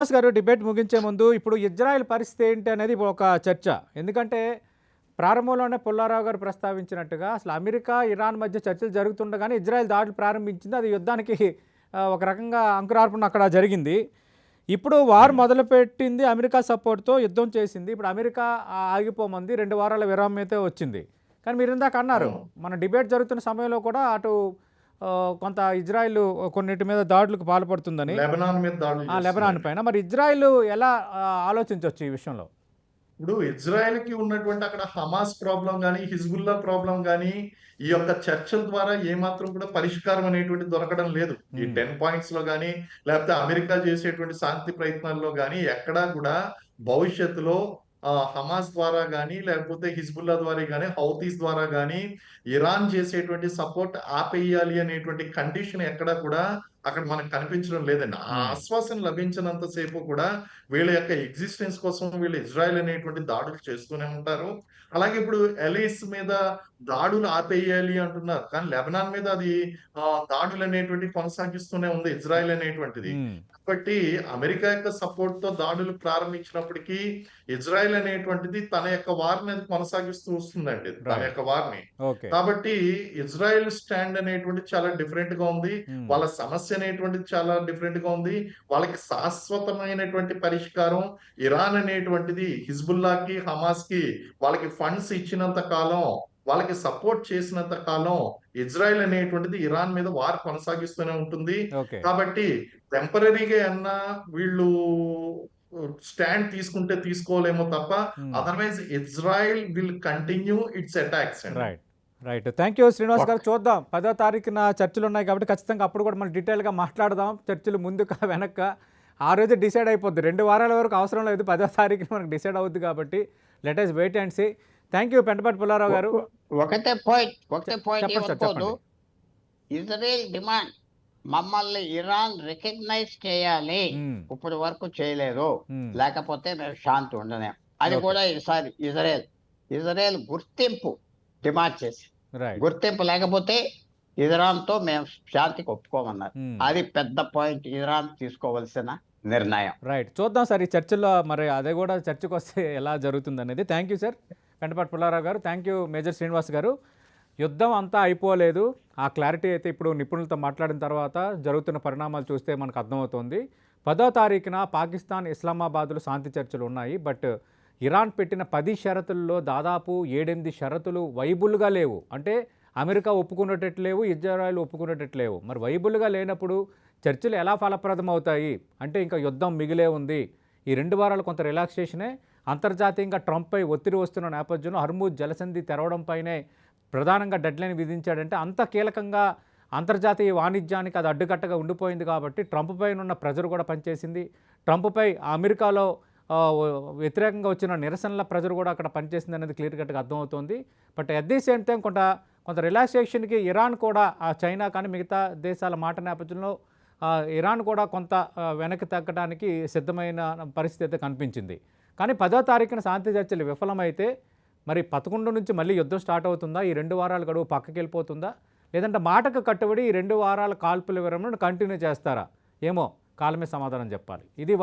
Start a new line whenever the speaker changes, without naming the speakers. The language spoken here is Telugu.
శ్రీనివాస్ గారు డిబేట్ ముగించే ముందు ఇప్పుడు ఇజ్రాయెల్ పరిస్థితి ఏంటి అనేది ఇప్పుడు ఒక చర్చ. ఎందుకంటే ప్రారంభంలోనే పుల్లారావు గారు ప్రస్తావించినట్టుగా అసలు అమెరికా, ఇరాన్ మధ్య చర్చలు జరుగుతుండగానే ఇజ్రాయెల్ దాడులు ప్రారంభించింది. అది యుద్ధానికి ఒక రకంగా అంకురార్పణ అక్కడ జరిగింది. ఇప్పుడు వార్ మొదలుపెట్టింది అమెరికా సపోర్ట్‌తో యుద్ధం చేసింది. ఇప్పుడు అమెరికా ఆగిపోమంది. 2 వారాల విరామం అయితే వచ్చింది. కానీ మీరు ఇందాక అన్నారు,
అవును.
మన డిబేట్ జరుగుతున్న సమయంలో కూడా అటు కొంత ఇజ్రాయెల్ కొన్నిటి మీద దాడులకు పాల్పడుతుందని.
లెబనాన్ మీద దాడులు
లెబనాన్
చేస్తుందండి.
పైన. మరి ఇజ్రాయెల్ ఎలా ఆలోచించొచ్చు ఈ విషయంలో?
ఇప్పుడు ఇజ్రాయెల్‌కి ఉన్నటువంటి అక్కడ హమాస్ ప్రాబ్లమ్ గాని, హిజ్బుల్లా ప్రాబ్లమ్ గాని, ఈ యొక్క చర్చల ద్వారా ఏమాత్రం కూడా పరిష్కారం అనేటువంటిది దొరకడం లేదు. ఈ
హ్మ్.
10 పాయింట్స్‌లో గాని, లేకపోతే అమెరికా చేసేటువంటి శాంతి ప్రయత్నాల్లో గాని, ఎక్కడా కూడా భవిష్యత్తులో హమాస్ ద్వారా గాని, లేకపోతే హిజ్బుల్లా ద్వారా గాని, హౌతీస్ ద్వారా గాని, ఇరాన్ చేసేటువంటి సపోర్ట్ ఆపేయాలి అనేటువంటి కండిషన్ ఎక్కడా కూడా అక్కడ మనకు కనిపించడం లేదండి. ఆ
హ్మ్.
ఆశ్వాసన లభించినంత సేపు కూడా వీళ్ళ యొక్క ఎగ్జిస్టెన్స్ కోసం వీళ్ళు ఇజ్రాయెల్ అనేటువంటి దాడులు చేస్తూనే ఉంటారు. అలాగే ఇప్పుడు ఎలీస్ మీద దాడులు ఆపేయాలి అంటున్నారు. కానీ లెబనాన్ మీద అది దాడులనేటువంటివి కొనసాగిస్తూనే ఉంది ఇజ్రాయెల్ అనేటువంటిది.
హ్మ్.
కాబట్టి అమెరికా యొక్క సపోర్ట్‌తో దాడులు ప్రారంభించినప్పటికీ ఇజ్రాయెల్ అనేటువంటిది తన యొక్క వార్‌ని అది కొనసాగిస్తూ వస్తుందండి. తన
రైట్.
యొక్క వార్‌ని.
ఓకే.
కాబట్టి ఇజ్రాయెల్ స్టాండ్ అనేటువంటిది చాలా డిఫరెంట్‌గా ఉంది.
హ్మ్.
వాళ్ళ సమస్య అనేటువంటిది చాలా డిఫరెంట్‌గా ఉంది. వాళ్ళకి శాశ్వతమైనటువంటి పరిష్కారం ఇరాన్ అనేటువంటిది హిజ్బుల్లాకి, హమాస్‌కి వాళ్ళకి ఫండ్స్ ఇచ్చినంత కాలం, వాళ్ళకి సపోర్ట్ చేసినంత కాలం ఇజ్రాయెల్ అనేటువంటిది ఇరాన్ మీద వార్ కొనసాగిస్తూనే ఉంటుంది.
ఓకే.
కాబట్టి టెంపరరీగా అన్నా వీళ్ళు స్టాండ్ తీసుకుంటే తీసుకోలేమో తప్ప
హ్మ్.
Otherwise Israel will continue its attacks అండి.
Right. Right. Thank you Srinivas గారు.
ఒక్
చూద్దాం. 10వ తారీఖున చర్చలున్నాయి కాబట్టి ఖచ్చితంగా అప్పుడు కూడా మనం డీటెయిల్‌గా మాట్లాడదాం. చర్చలు ముందుకా, వెనక్కా ఆ రోజే డిసైడ్ అయిపోద్ది. 2 వారాల వరకు అవసరం లేదు. 10వ తారీఖున మనకు డిసైడ్ అవుద్ది కాబట్టి let us wait and see. Thank you Pentapati Pullarao
ఒ
గారు.
ఒ ఒకటే పాయింట్
చెప్పండి సార్,
ఏమనుకోదు.
చెప్పండి.
ఇజ్రాయెల్ డిమాండ్ మమ్మల్ని ఇరాన్ రికగ్నైజ్ చేయాలి.
హ్మ్.
ఇప్పటి వరకు చేయలేదు.
హ్మ్.
లేకపోతే మేము శాంతి ఉండలేం. అది
ఓకే.
కూడా ఈసారి ఇజ్రాయెల్ గుర్తింపు డిమాండ్ చేసింది.
రైట్.
గుర్తింపు లేకపోతే ఇరాన్‌తో మేము శాంతికి ఒప్పుకోమన్నారు.
హ్మ్.
అది పెద్ద పాయింట్ ఇరాన్ తీసుకోవాల్సిన నిర్ణయం.
రైట్. చూద్దాం సార్ ఈ చర్చల్లో మరి అది కూడా చర్చకొస్తే ఎలా జరుగుతుందనేది. Thank you sir. Pentapati Pullarao గారు. థ్యాంక్ యూ మేజర్ శ్రీనివాస్ గారు. యుద్ధం అంతా అయిపోలేదు. ఆ క్లారిటీ అయితే ఇప్పుడు నిపుణులతో మాట్లాడిన తర్వాత జరుగుతున్న పరిణామాలు చూస్తే మనకు అర్థమవుతోంది. 10వ తారీఖున పాకిస్తాన్, ఇస్లామాబాద్‌లో శాంతి చర్చలు ఉన్నాయి. బట్ ఇరాన్ పెట్టిన 10 షరతుల్లో దాదాపు 7, 8 షరతులు వైబుల్‌గా లేవు. అంటే అమెరికా ఒప్పుకునేటట్టు లేవు, ఇజ్రాయెల్ ఒప్పుకునేటట్టు లేవు. మరి వైబుల్‌గా లేనప్పుడు చర్చలు ఎలా ఫలప్రదం అవుతాయి? అంటే ఇంకా యుద్ధం మిగిలే ఉంది. ఈ 2 వారాలు కొంత రిలాక్సేషనే. అంతర్జాతీయంగా ట్రంప్పై ఒత్తిడి వస్తున్న నేపథ్యంలో హర్మూజ్ జలసంధి తెరవడంపైనే ప్రధానంగా డెడ్‌లైన్ విధించాడంటే అంత కీలకంగా అంతర్జాతీయ వాణిజ్యానికి అది అడ్డుకట్టగా ఉండిపోయింది కాబట్టి ట్రంప్ పైనున్న ప్రెజర్ కూడా పనిచేసింది. ట్రంప్పై అమెరికాలో వ్యతిరేకంగా వచ్చిన నిరసనల ప్రెజర్ కూడా అక్కడ పనిచేసిందనేది క్లియర్ కట్‌గా అర్థమవుతోంది. But at the same time కొంత రిలాక్సేషన్‌కి ఇరాన్ కూడా చైనా కానీ మిగతా దేశాల మాట నేపథ్యంలో ఇరాన్ కూడా కొంత వెనక్కి తగ్గడానికి సిద్ధమైన పరిస్థితి అయితే కనిపించింది. కానీ 10వ తారీఖున శాంతి చర్చలు విఫలమైతే మరి 11 నుంచి మళ్ళీ యుద్ధం స్టార్ట్ అవుతుందా? ఈ 2 వారాల గడువు పక్కకెళ్ళిపోతుందా? లేదంటే మాటకు కట్టుబడి ఈ 2 వారాల కాల్పుల విరమణను కంటిన్యూ చేస్తారా? ఏమో కాలమే సమాధానం చెప్పాలి. ఇది